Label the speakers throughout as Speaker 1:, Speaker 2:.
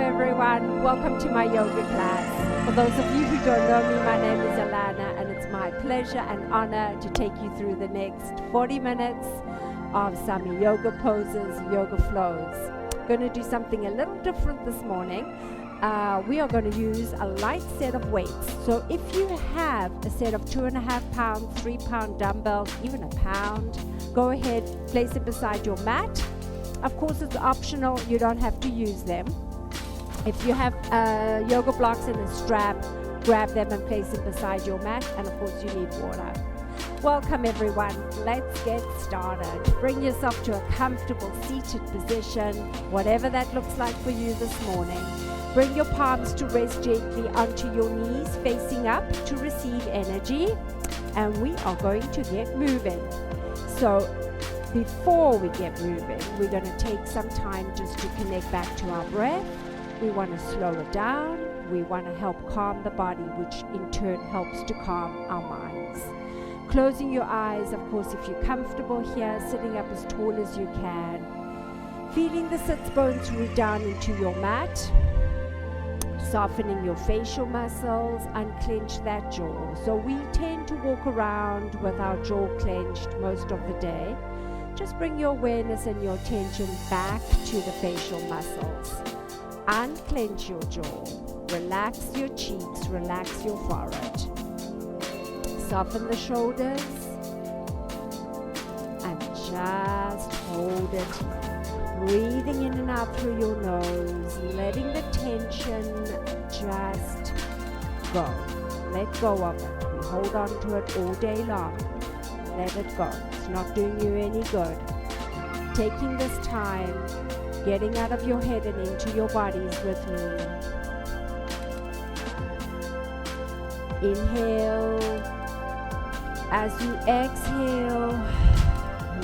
Speaker 1: everyone. Welcome to my yoga class. For those of you who don't know me, my name is Alana, and it's my pleasure and honor to take you through the next 40 minutes of some yoga poses, yoga flows. Going to do something a little different this morning. We are going to use a light set of weights. So if you have a set of 2.5 pound, 3 pound dumbbells, even a pound, go ahead, place it beside your mat. Of course, it's optional. You don't have to use them. If you have yoga blocks and a strap, grab them and place them beside your mat. And of course, you need water. Welcome, everyone. Let's get started. Bring yourself to a comfortable seated position, whatever that looks like for you this morning. Bring your palms to rest gently onto your knees, facing up to receive energy. And we are going to get moving. So before we get moving, we're going to take some time just to connect back to our breath. We want to slow it down. We want to help calm the body, which in turn helps to calm our minds. Closing your eyes, of course, if you're comfortable here, sitting up as tall as you can. Feeling the sits bones root down into your mat. Softening your facial muscles, unclench that jaw. So we tend to walk around with our jaw clenched most of the day. Just bring your awareness and your attention back to the facial muscles. Unclench your jaw. Relax your cheeks. Relax your forehead. Soften the shoulders. And just hold it. Breathing in and out through your nose. Letting the tension just go. Let go of it. We hold on to it all day long. Let it go. It's not doing you any good. Taking this time, getting out of your head and into your bodies with me. Inhale. As you exhale,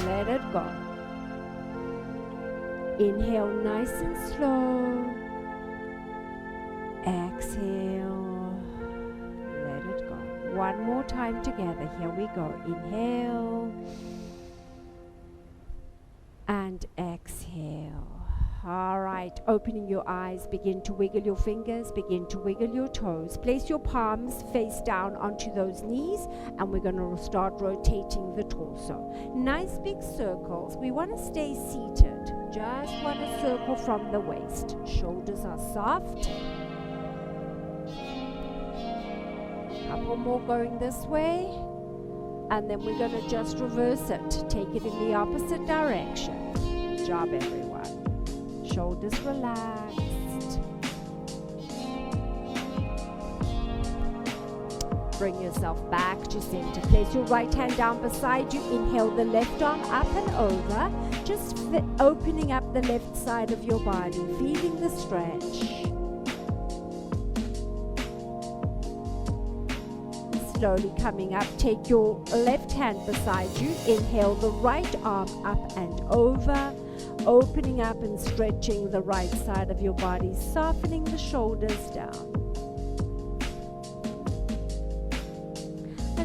Speaker 1: let it go. Inhale nice and slow. Exhale. Let it go. One more time together. Here we go. Inhale. And exhale. All right. Opening your eyes. Begin to wiggle your fingers. Begin to wiggle your toes. Place your palms face down onto those knees. And we're going to start rotating the torso. Nice big circles. We want to stay seated. Just want to circle from the waist. Shoulders are soft. Couple more going this way. And then we're going to just reverse it. Take it in the opposite direction. Good job, everyone. Shoulders relaxed. Bring yourself back to center. Place your right hand down beside you. Inhale the left arm up and over. Just opening up the left side of your body. Feeling the stretch. Slowly coming up. Take your left hand beside you. Inhale the right arm up and over. Opening up and stretching the right side of your body. Softening the shoulders down.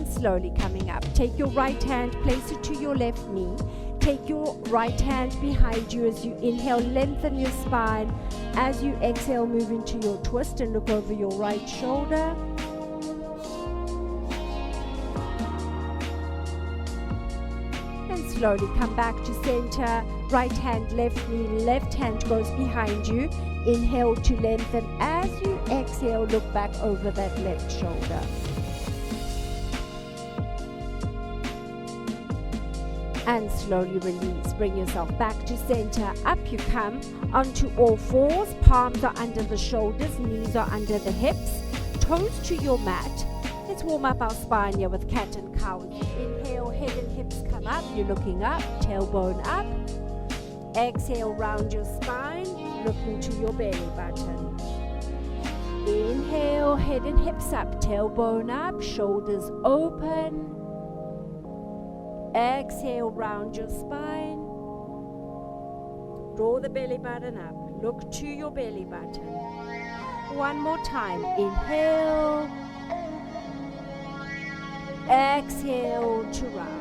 Speaker 1: Slowly coming up. Take your right hand, place it to your left knee. Take your right hand behind you as you inhale, lengthen your spine. As you exhale, move into your twist and look over your right shoulder. And slowly come back to center. Right hand, left knee, left hand goes behind you. Inhale to lengthen. As you exhale, look back over that left shoulder. And slowly release. Bring yourself back to center. Up you come onto all fours. Palms are under the shoulders. Knees are under the hips. Toes to your mat. Let's warm up our spine here with cat and cow. Inhale, head and hips come up. You're looking up. Tailbone up. Exhale, round your spine. Looking to your belly button. Inhale, head and hips up. Tailbone up. Shoulders open. Exhale, round your spine. Draw the belly button up. Look to your belly button. One more time. Inhale. Exhale to round.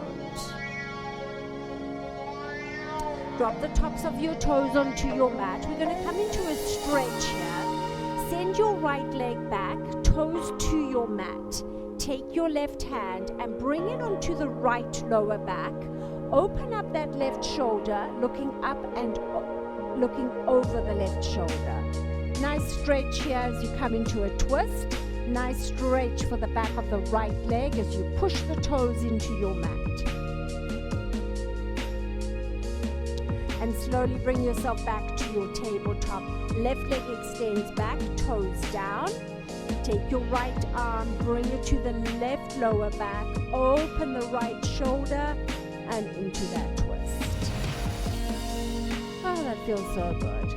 Speaker 1: Drop the tops of your toes onto your mat. We're going to come into a stretch here. Send your right leg back, toes to your mat. Take your left hand and bring it onto the right lower back. Open up that left shoulder, looking up and looking over the left shoulder. Nice stretch here as you come into a twist. Nice stretch for the back of the right leg as you push the toes into your mat. And slowly bring yourself back to your tabletop. Left leg extends back, toes down. Take your right arm, bring it to the left lower back. Open the right shoulder and into that twist. Oh, that feels so good.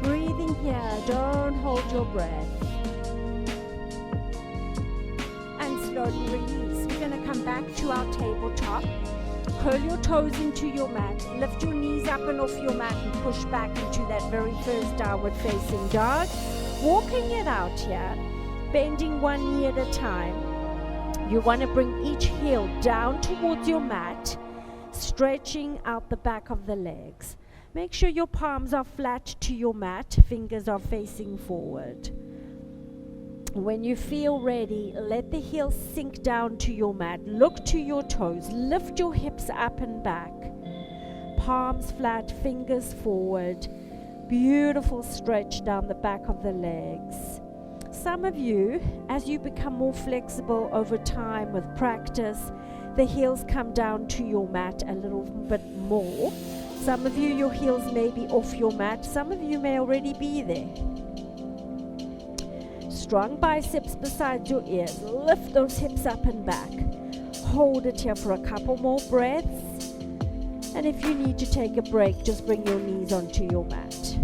Speaker 1: Breathing here, don't hold your breath. And slowly release. We're going to come back to our tabletop. Curl your toes into your mat. Lift your knees up and off your mat and push back into that very first downward facing dog. Walking it out here, bending one knee at a time. You want to bring each heel down towards your mat, stretching out the back of the legs. Make sure your palms are flat to your mat, fingers are facing forward. When you feel ready, let the heels sink down to your mat. Look to your toes. Lift your hips up and back. Palms flat, fingers forward. Beautiful stretch down the back of the legs. Some of you, as you become more flexible over time with practice, the heels come down to your mat a little bit more. Some of you, your heels may be off your mat. Some of you may already be there. Strong biceps beside your ears. Lift those hips up and back. Hold it here for a couple more breaths. And if you need to take a break, just bring your knees onto your mat.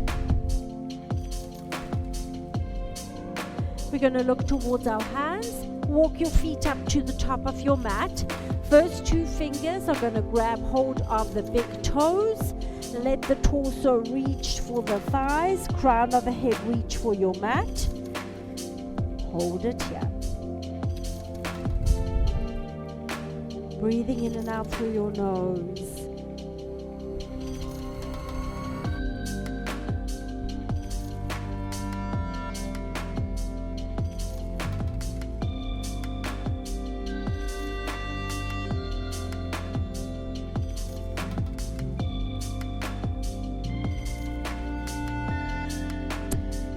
Speaker 1: We're going to look towards our hands. Walk your feet up to the top of your mat. First two fingers are going to grab hold of the big toes. Let the torso reach for the thighs. Crown of the head reach for your mat. Hold it here. Breathing in and out through your nose.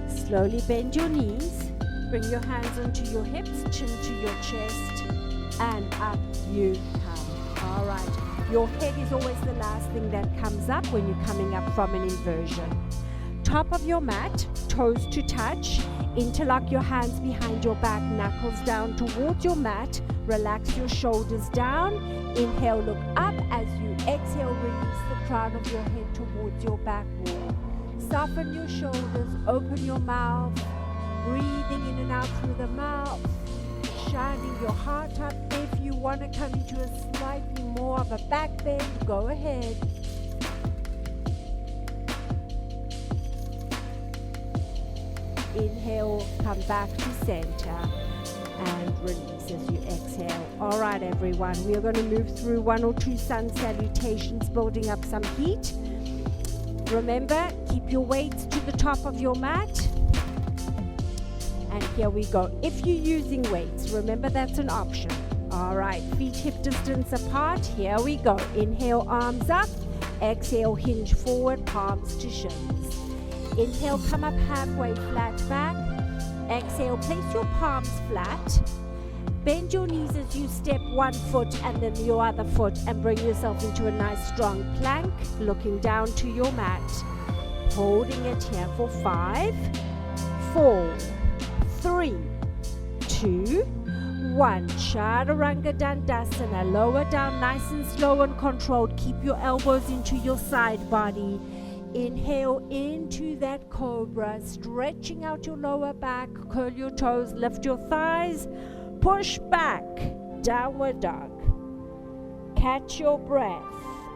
Speaker 1: Slowly bend your knees. Bring your hands onto your hips, chin to your chest, and up you come. All right. Your head is always the last thing that comes up when you're coming up from an inversion. Top of your mat, toes to touch. Interlock your hands behind your back, knuckles down towards your mat. Relax your shoulders down. Inhale, look up. As you exhale, release the crown of your head towards your back wall. Soften your shoulders, open your mouth. Breathing in and out through the mouth, shining your heart up. If you want to come into a slightly more of a back bend, go ahead. Inhale, come back to center and release as you exhale. All right, everyone, we are going to move through one or two sun salutations, building up some heat. Remember, keep your weights to the top of your mat. And here we go. If you're using weights, remember that's an option. All right, feet hip distance apart. Here we go. Inhale, arms up. Exhale, hinge forward, palms to shins. Inhale, come up halfway, flat back. Exhale, place your palms flat. Bend your knees as you step one foot and then your other foot and bring yourself into a nice strong plank, looking down to your mat. Holding it here for 5, 4, 3, 2, 1. Chaturanga Dandasana. Lower down nice and slow and controlled. Keep your elbows into your side body. Inhale into that cobra, stretching out your lower back. Curl your toes, lift your thighs. Push back, downward dog. Catch your breath.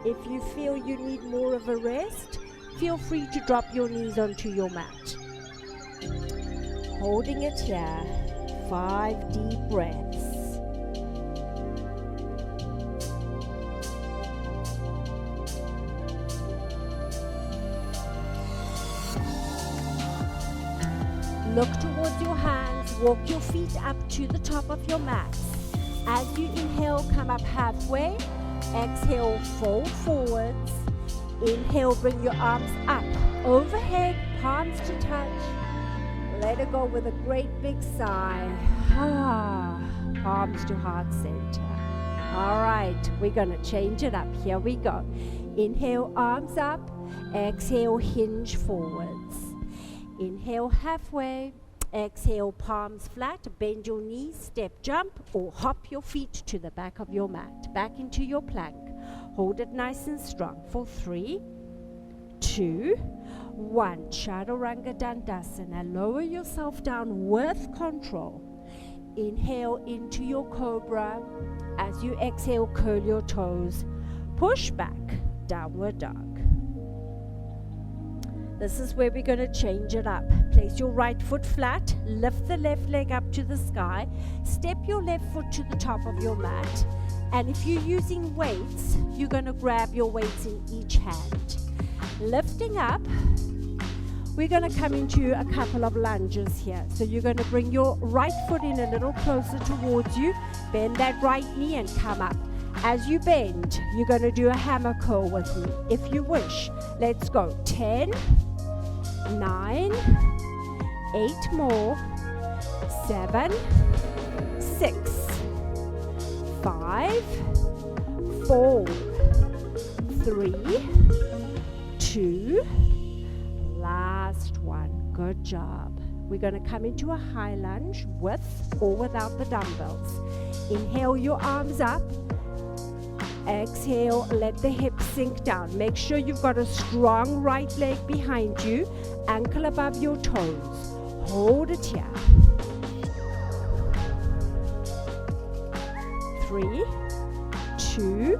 Speaker 1: If you feel you need more of a rest, feel free to drop your knees onto your mat. Holding it here, 5 deep breaths. Look towards your hands, walk your feet up to the top of your mat. As you inhale, come up halfway. Exhale, fold forwards. Inhale, bring your arms up, overhead, palms to touch. Let it go with a great big sigh. Palms to heart center. All right, we're going to change it up. Here we go. Inhale, arms up. Exhale, hinge forwards. Inhale, halfway. Exhale, palms flat. Bend your knees, step, jump, or hop your feet to the back of your mat. Back into your plank. Hold it nice and strong for 3, 2, 1. Chaturanga Dandasana. Lower yourself down with control. Inhale into your cobra. As you exhale, curl your toes. Push back, downward dog. This is where we're going to change it up. Place your right foot flat. Lift the left leg up to the sky. Step your left foot to the top of your mat. And if you're using weights, you're going to grab your weights in each hand. Lifting up, we're going to come into a couple of lunges here. So you're going to bring your right foot in a little closer towards you. Bend that right knee and come up. As you bend, you're going to do a hammer curl with me if you wish. Let's go. 10, 9, 8 more, 7, 6, 5, 4, 3, 2, last one. Good job. We're going to come into a high lunge with or without the dumbbells. Inhale your arms up. Exhale, let the hips sink down. Make sure you've got a strong right leg behind you, ankle above your toes. Hold it here. 3, 2,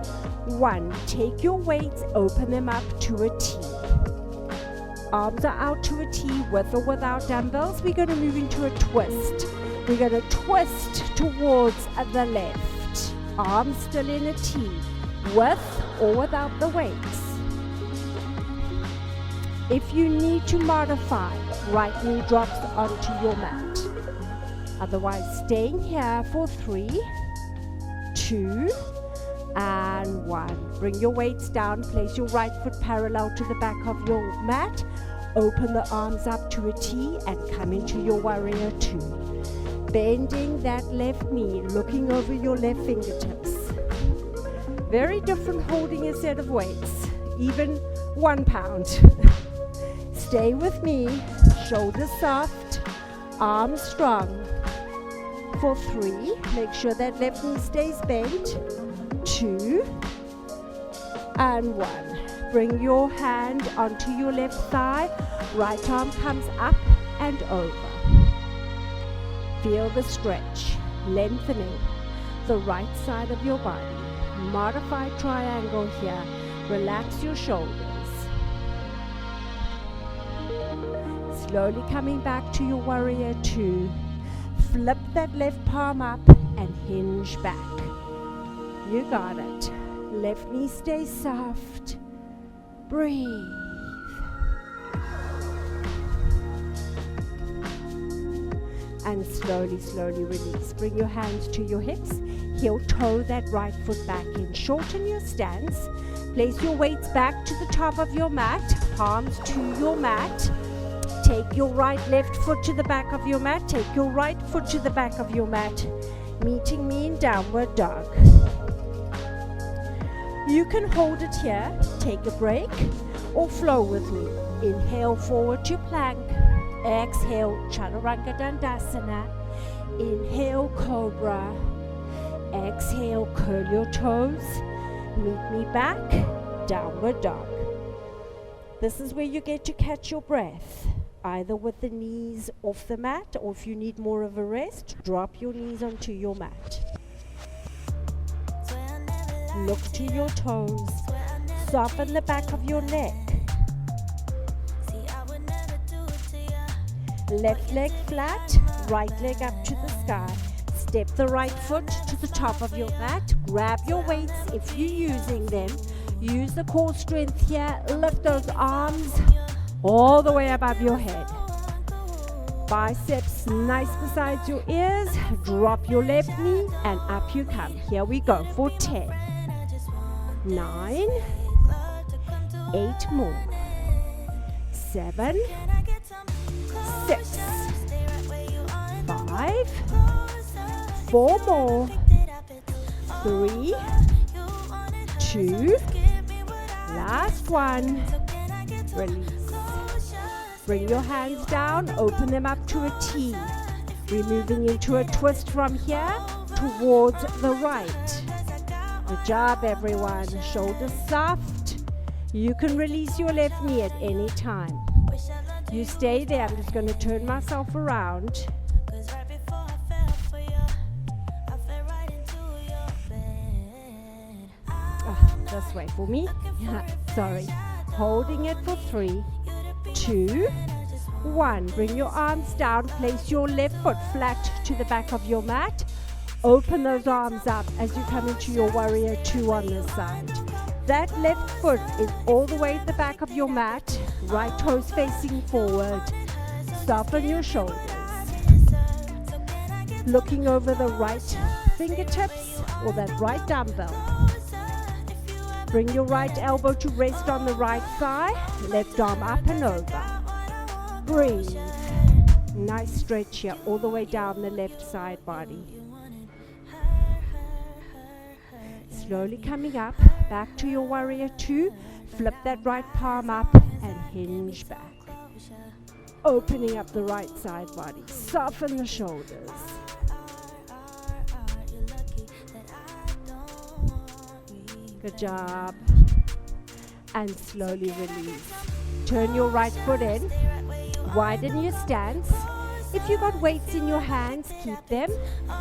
Speaker 1: 1. Take your weights, open them up to a T. Arms are out to a T with or without dumbbells. We're going to move into a twist. We're going to twist towards the left. Arms still in a T, with or without the weights. If you need to modify, right knee drops onto your mat. Otherwise, staying here for 3, 2, and 1. Bring your weights down. Place your right foot parallel to the back of your mat. Open the arms up to a T and come into your warrior 2. Bending that left knee, looking over your left fingertips. Very different holding a set of weights, even 1 pound. Stay with me, shoulders soft, arms strong. For 3, make sure that left knee stays bent. 2, and 1. Bring your hand onto your left thigh, right arm comes up and over. Feel the stretch, lengthening the right side of your body. Modified triangle here. Relax your shoulders. Slowly coming back to your warrior 2. Flip that left palm up and hinge back. You got it. Left knee stays soft. Breathe. And slowly, slowly release. Bring your hands to your hips. Heel toe that right foot back in. Shorten your stance. Place your weights back to the top of your mat. Palms to your mat. Take your right left foot to the back of your mat. Take your right foot to the back of your mat. Meeting me in downward dog. You can hold it here, take a break, or flow with me. Inhale forward to plank. Exhale, Chaturanga Dandasana. Inhale, Cobra. Exhale, curl your toes. Meet me back, downward dog. This is where you get to catch your breath, either with the knees off the mat, or if you need more of a rest, drop your knees onto your mat. Look to your toes. Soften the back of your neck. Left leg flat, right leg up to the sky. Step the right foot to the top of your mat. Grab your weights if you're using them. Use the core strength here. Lift those arms all the way above your head. Biceps nice beside your ears. Drop your left knee and up you come. Here we go for 10, 9, 8 more, 7, 6, 5, 4 more, 3, 2, last one, release. Bring your hands down, open them up to a T, removing into a twist from here towards the right. Good job, everyone. Shoulders soft. You can release your left knee at any time. You stay there. I'm just going to turn myself around. This way for me. Sorry. Holding it for 3, 2, 1. Bring your arms down. Place your left foot flat to the back of your mat. Open those arms up as you come into your warrior 2 on this side. That left foot is all the way at the back of your mat. Right toes facing forward. Soften your shoulders. Looking over the right fingertips or that right dumbbell. Bring your right elbow to rest on the right thigh. Left arm up and over. Breathe. Nice stretch here all the way down the left side body. Slowly coming up, back to your warrior 2. Flip that right palm up and hinge back. Opening up the right side body. Soften the shoulders. Good job. And slowly release. Turn your right foot in. Widen your stance. If you've got weights in your hands, keep them.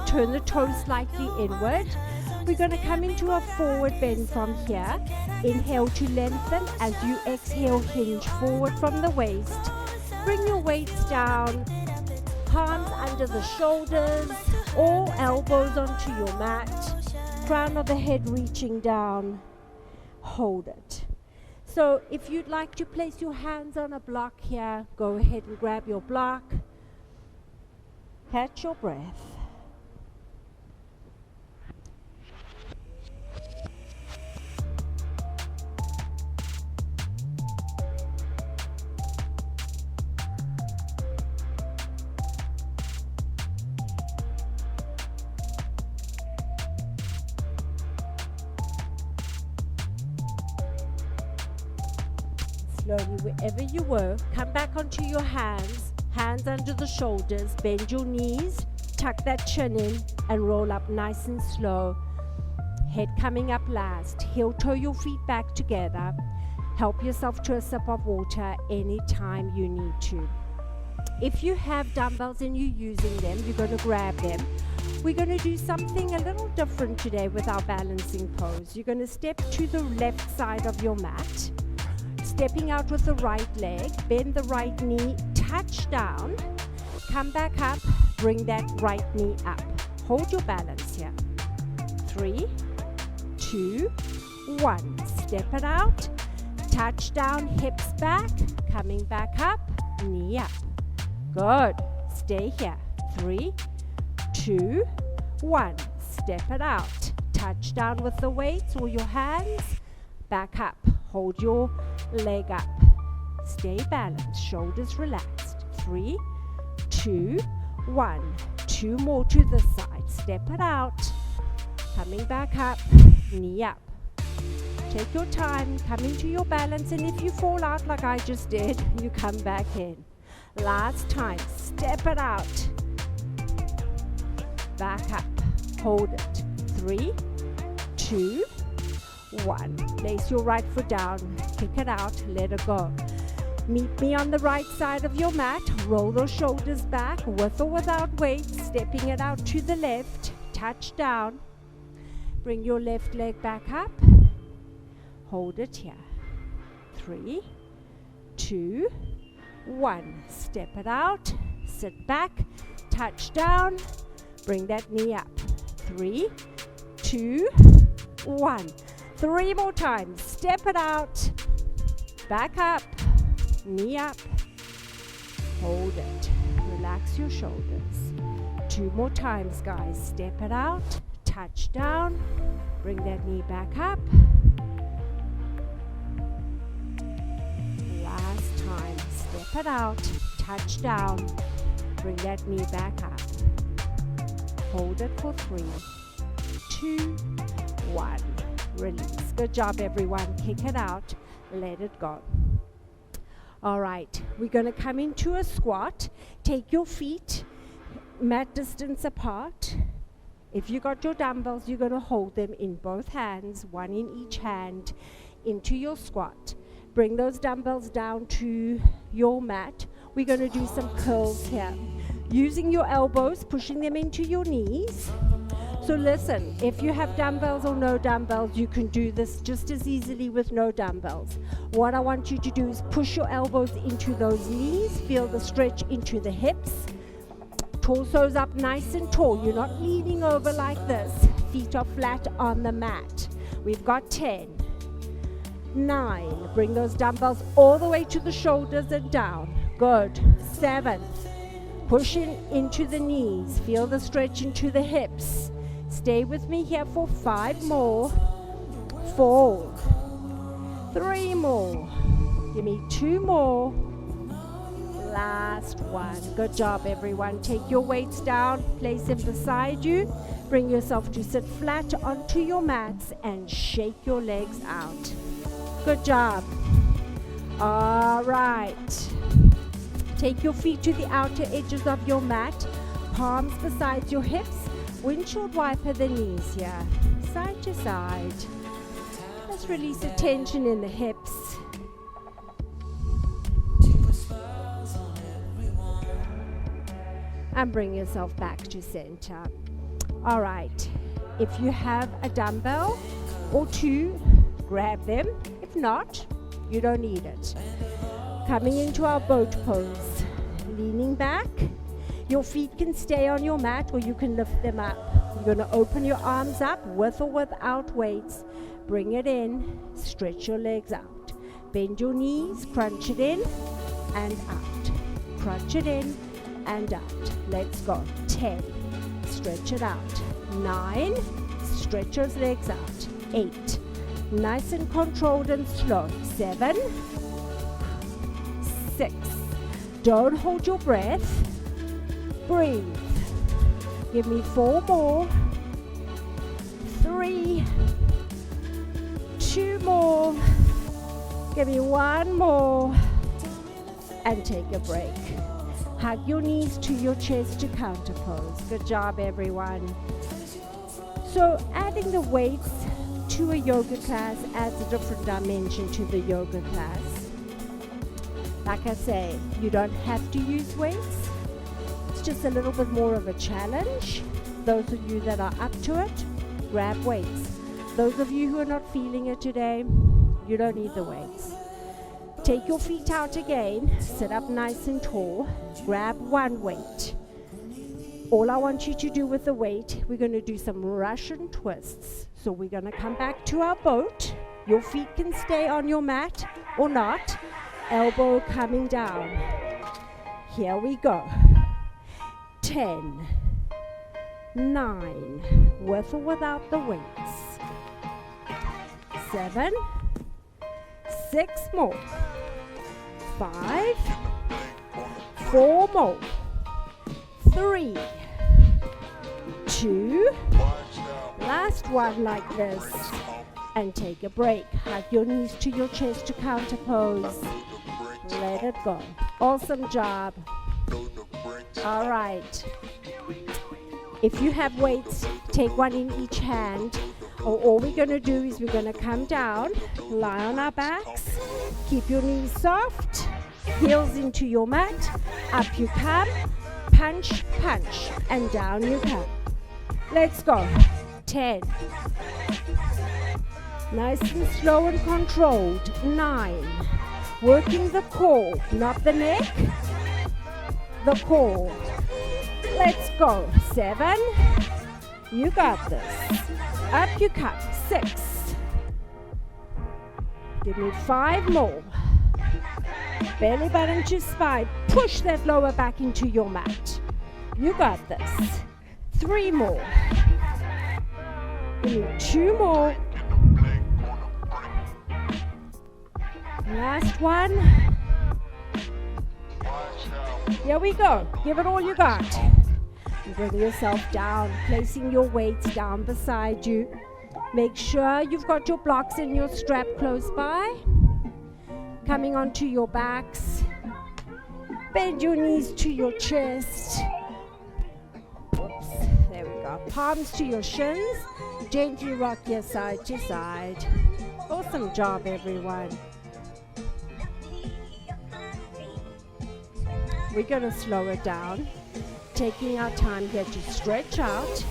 Speaker 1: Turn the toes slightly inward. We're going to come into a forward bend from here. Inhale to lengthen. As you exhale, hinge forward from the waist. Bring your weights down. Palms under the shoulders or elbows onto your mat. Crown of the head reaching down. Hold it. So if you'd like to place your hands on a block here, go ahead and grab your block. Catch your breath. Slowly, wherever you were, come back onto your hands, hands under the shoulders, bend your knees, tuck that chin in and roll up nice and slow. Head coming up last. Heel toe your feet back together. Help yourself to a sip of water anytime you need to. If you have dumbbells and you're using them, you're going to grab them. We're going to do something a little different today with our balancing pose. You're going to step to the left side of your mat. Stepping out with the right leg, bend the right knee, touch down, come back up, bring that right knee up. Hold your balance here. 3, 2, 1. Step it out, touch down, hips back, coming back up, knee up. Good. Stay here. 3, 2, 1. Step it out, touch down with the weights or your hands, back up. Hold your leg up. Stay balanced. Shoulders relaxed. 3, 2, 1. 2 more to the side. Step it out. Coming back up. Knee up. Take your time. Come into your balance. And if you fall out like I just did, you come back in. Last time. Step it out. Back up. Hold it. 3, 2, 1. Place your right foot down, kick it out, let it go. Meet me on the right side of your mat. Roll those shoulders back with or without weight, stepping it out to the left. Touch down. Bring your left leg back up. Hold it here. 3, 2, 1. Step it out. Sit back. Touch down. Bring that knee up. 3, 2, 1. 3 more times. Step it out. Back up. Knee up. Hold it. relax your shoulders. 2 more times, guys. Step it out, touch down, bring that knee back up. Last time, step it out, touch down, bring that knee back up. Hold it for 3, 2, 1. Release. Good job, everyone. Kick it out, let it go. All right, we're going to come into a squat. Take your feet mat distance apart. If you got your dumbbells, you're going to hold them in both hands, one in each hand, into your squat. Bring those dumbbells down to your mat. We're going to do some curls here. Using your elbows, pushing them into your knees. So listen, if you have dumbbells or no dumbbells, you can do this just as easily with no dumbbells. What I want you to do is push your elbows into those knees, feel the stretch into the hips. Torso's up nice and tall. You're not leaning over like this. Feet are flat on the mat. We've got 10, 9. Bring those dumbbells all the way to the shoulders and down. Good. 7. Pushing into the knees. Feel the stretch into the hips. Stay with me here for 5 more. 4. 3 more. Give me 2 more. Last one. Good job, everyone. Take your weights down, place them beside you. Bring yourself to sit flat onto your mats and shake your legs out. Good job. All right. Take your feet to the outer edges of your mat, palms beside your hips, windshield wiper the knees here, side to side. Let's release the tension in the hips. And bring yourself back to center. All right, if you have a dumbbell or 2, grab them. If not, you don't need it. Coming into our boat pose, leaning back. Your feet can stay on your mat or you can lift them up. You're going to open your arms up with or without weights. Bring it in, stretch your legs out. Bend your knees, crunch it in and out. Crunch it in and out. Let's go. 10. Stretch it out. 9. Stretch those legs out. 8. Nice and controlled and slow. 7. 6. Don't hold your breath. Breathe. Give me 4 more. 3. 2 more. Give me 1 more. And take a break. Hug your knees to your chest to counter pose. Good job, everyone. So adding the weights to a yoga class adds a different dimension to the yoga class. Like I say, you don't have to use weights. It's just a little bit more of a challenge. Those of you that are up to it, grab weights. Those of you who are not feeling it today, you don't need the weights. Take your feet out again, sit up nice and tall, grab 1 weight. All I want you to do with the weight, we're going to do some Russian twists. So we're going to come back to our boat. Your feet can stay on your mat or not. Elbow coming down. Here we go. 10, 9, with or without the weights. 7, 6 more. 5, 4 more. 3, 2, last one like this. And take a break. Hug your knees to your chest to counter pose. Let it go. Awesome job. All right. If you have weights, take 1 in each hand. Or all we're going to do is we're going to come down, lie on our backs, keep your knees soft, heels into your mat, up you come, punch, punch, and down you come. Let's go. 10. Nice and slow and controlled. 9. Working the core, not the neck, the core. Let's go. 7. You got this. Up you come. 6. Give me 5 more. Belly button to spine. Push that lower back into your mat. You got this. 3 more. We need 2 more. Last one. Here we go. Give it all you got. Bring yourself down, placing your weights down beside you. Make sure you've got your blocks and your strap close by. Coming onto your backs. Bend your knees to your chest. Oops, there we go. Palms to your shins. Gently rock your side to side. Awesome job, everyone. We're going to slow it down. Taking our time here to stretch out.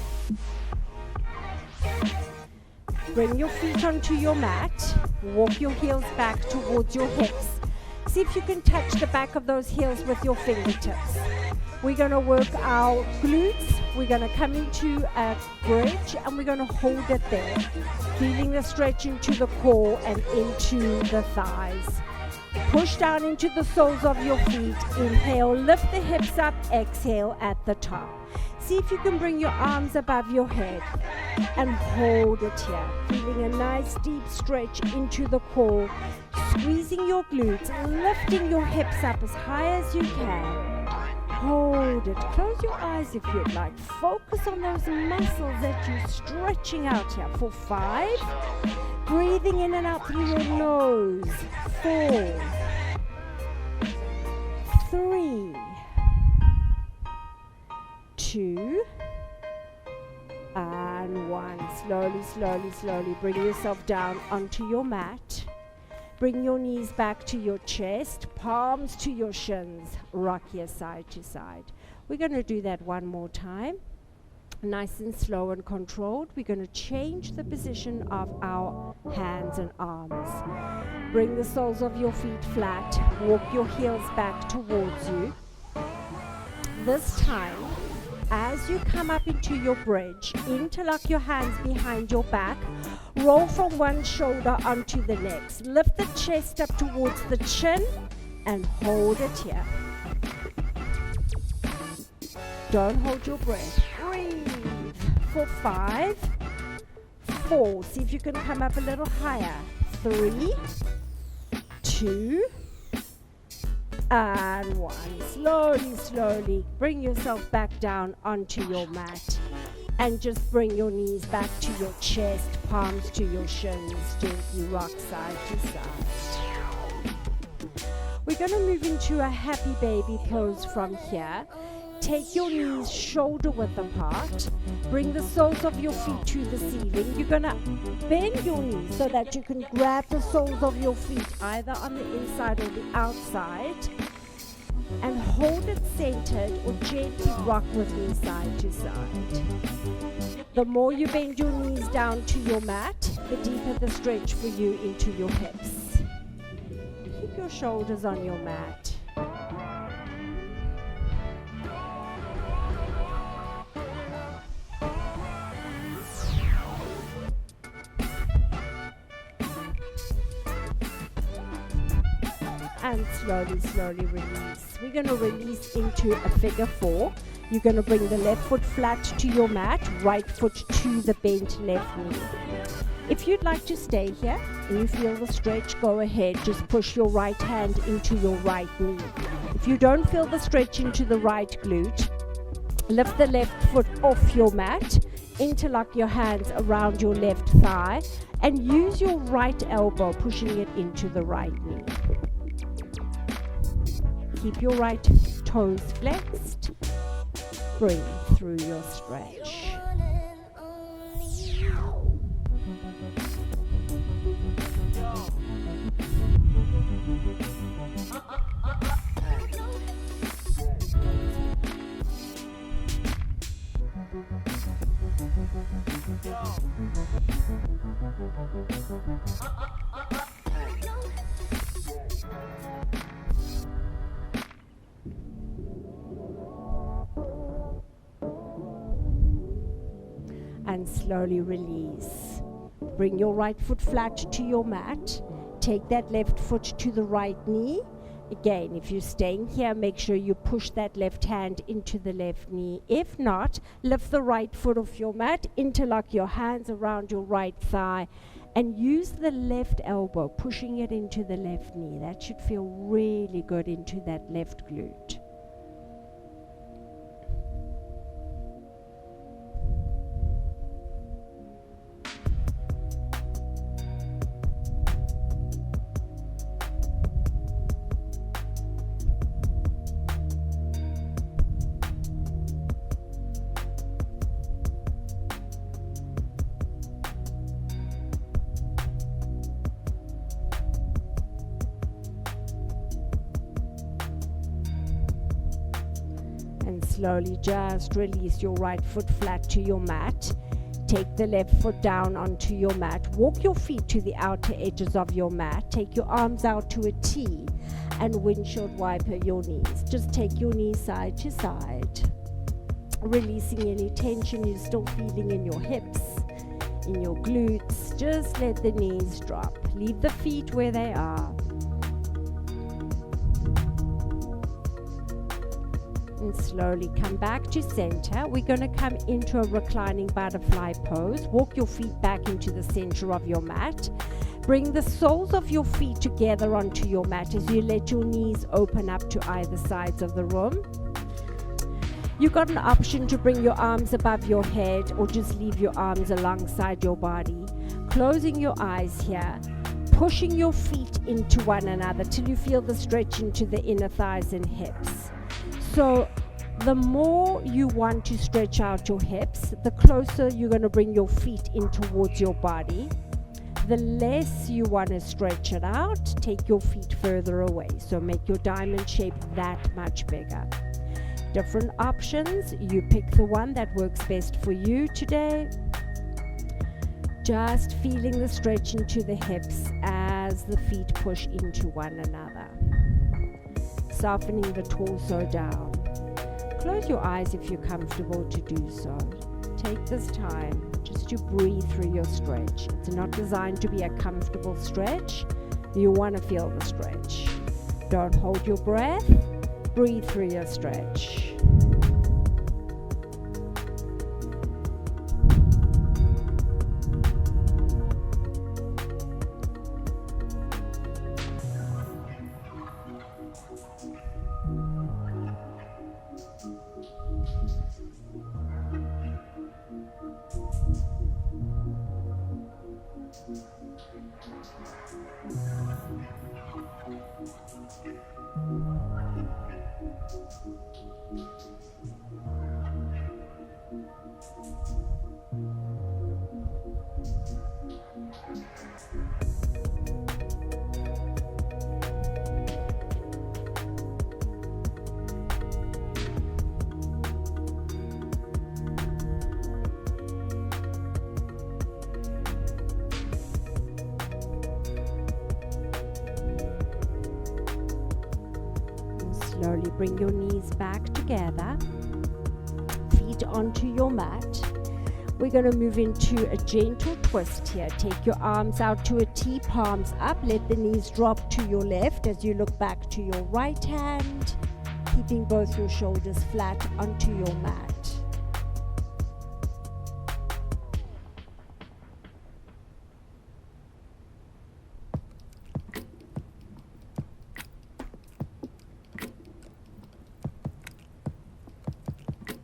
Speaker 1: Bring your feet onto your mat. Walk your heels back towards your hips. See if you can touch the back of those heels with your fingertips. We're going to work our glutes. We're going to come into a bridge and we're going to hold it there. Feeling the stretch into the core and into the thighs. Push down into the soles of your feet. Inhale, lift the hips up. Exhale at the top. See if you can bring your arms above your head and hold it here. Feeling a nice deep stretch into the core. Squeezing your glutes, lifting your hips up as high as you can. Hold it. Close your eyes if you'd like. Focus on those muscles that you're stretching out here. For 5. Breathing in and out through your nose. 4. 3. 2. And 1. Slowly, slowly, slowly bring yourself down onto your mat. Bring your knees back to your chest, palms to your shins. Rock your side to side. We're going to do that one more time. Nice and slow and controlled. We're going to change the position of our hands and arms. Bring the soles of your feet flat. Walk your heels back towards you. This time, as you come up into your bridge, interlock your hands behind your back. Roll from one shoulder onto the next. Lift the chest up towards the chin and hold it here. Don't hold your breath. Breathe for 5, 4. See if you can come up a little higher. 3, 2, and 1. Slowly, slowly bring yourself back down onto your mat. And just bring your knees back to your chest, palms to your shins. Gently rock side to side. We're going to move into a happy baby pose from here. Take your knees shoulder width apart. Bring the soles of your feet to the ceiling. You're going to bend your knees so that you can grab the soles of your feet either on the inside or the outside. And hold it centered or gently rock with me side to side. The more you bend your knees down to your mat, the deeper the stretch for you into your hips. Keep your shoulders on your mat. And slowly, slowly release. We're going to release into a figure 4. You're going to bring the left foot flat to your mat, right foot to the bent left knee. If you'd like to stay here and you feel the stretch, go ahead. Just push your right hand into your right knee. If you don't feel the stretch into the right glute, lift the left foot off your mat, interlock your hands around your left thigh, and use your right elbow pushing it into the right knee. Keep your right toes flexed. Breathe through your stretch. And slowly release. Bring your right foot flat to your mat. Take that left foot to the right knee Again, if you're staying here, make sure you push that left hand into the left knee. If not, lift the right foot off your mat, interlock your hands around your right thigh, and use the left elbow, pushing it into the left knee. That should feel really good into that left glute. Slowly just release your right foot flat to your mat. Take the left foot down onto your mat. Walk your feet to the outer edges of your mat. Take your arms out to a T and windshield wiper your knees. Just take your knees side to side, releasing any tension you're still feeling in your hips, in your glutes. Just let the knees drop. Leave the feet where they are. And slowly come back to center. We're going to come into a reclining butterfly pose. Walk your feet back into the center of your mat. Bring the soles of your feet together onto your mat as you let your knees open up to either sides of the room. You've got an option to bring your arms above your head or just leave your arms alongside your body. Closing your eyes here, pushing your feet into one another till you feel the stretch into the inner thighs and hips. So the more you want to stretch out your hips, the closer you're going to bring your feet in towards your body. The less you want to stretch it out, take your feet further away. So make your diamond shape that much bigger. Different options. You pick the one that works best for you today. Just feeling the stretch into the hips as the feet push into one another. Softening the torso down. Close your eyes if you're comfortable to do so. Take this time just to breathe through your stretch. It's not designed to be a comfortable stretch. You want to feel the stretch. Don't hold your breath. Breathe through your stretch. Slowly bring your knees back together, feet onto your mat. We're going to move into a gentle twist here. Take your arms out to a T, palms up. Let the knees drop to your left as you look back to your right hand, keeping both your shoulders flat onto your mat.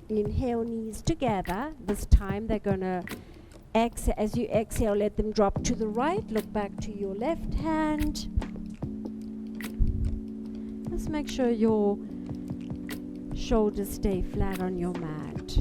Speaker 1: Inhale, knees together. This time they're going to exhale. As you exhale, let them drop to the right. Look back to your left hand. Just make sure your shoulders stay flat on your mat.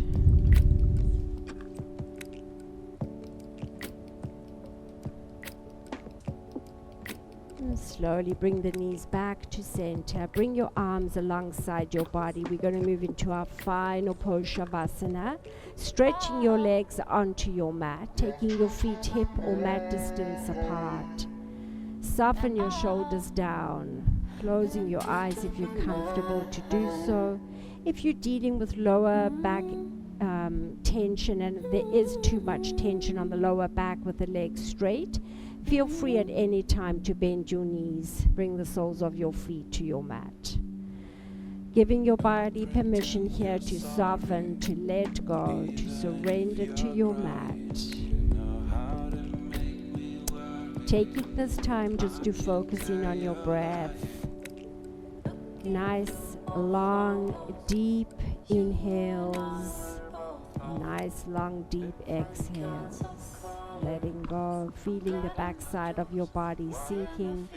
Speaker 1: And slowly bring the knees back to center. Bring your arms alongside your body. We're going to move into our final pose, Shavasana. Stretching your legs onto your mat, taking your feet hip or mat distance apart. Soften your shoulders down. Closing your eyes if you're comfortable to do so. If you're dealing with lower back tension and there is too much tension on the lower back with the legs straight, Feel free at any time to bend your knees. Bring the soles of your feet to your mat. Giving your body permission here to soften, to let go, to surrender to your mat. Taking this time just to focus in on your breath. Nice, long, deep inhales. Nice, long, deep exhales. Letting go, feeling the backside of your body sinking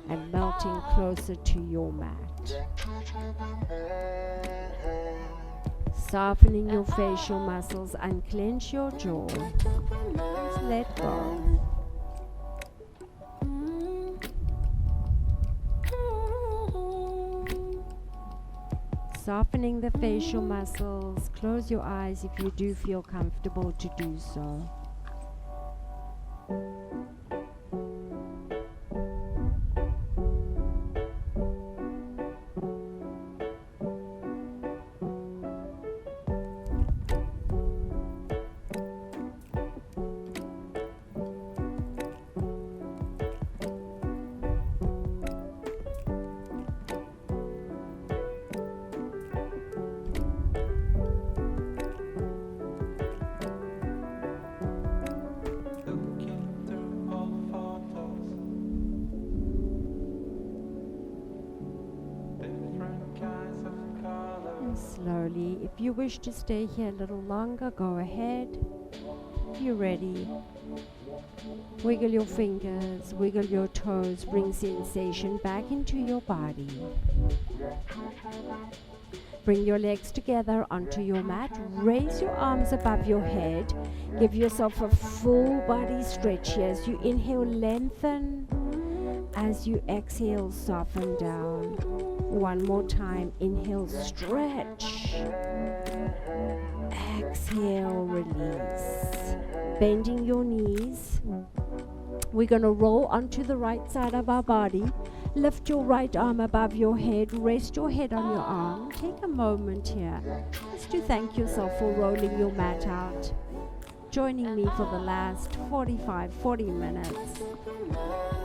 Speaker 1: and melting closer to your mat. Softening your facial muscles, unclench your jaw. Just let go. Softening the facial muscles. Close your eyes if you do feel comfortable to do so. Slowly, if you wish to stay here a little longer, go ahead. If you're ready, wiggle your fingers, wiggle your toes, bring sensation back into your body. Bring your legs together onto your mat, raise your arms above your head, give yourself a full body stretch here. As you inhale, lengthen. As you exhale, soften down. One more time, inhale, stretch. Exhale, release. Bending your knees. We're going to roll onto the right side of our body. Lift your right arm above your head. Rest your head on your arm. Take a moment here just to thank yourself for rolling your mat out. Joining me for the last 40 minutes.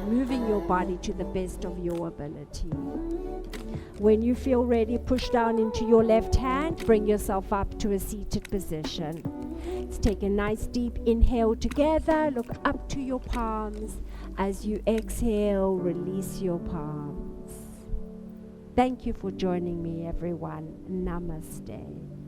Speaker 1: Moving your body to the best of your ability. When you feel ready, push down into your left hand. Bring yourself up to a seated position. Let's take a nice deep inhale together. Look up to your palms. As you exhale, release your palms. Thank you for joining me, everyone. Namaste.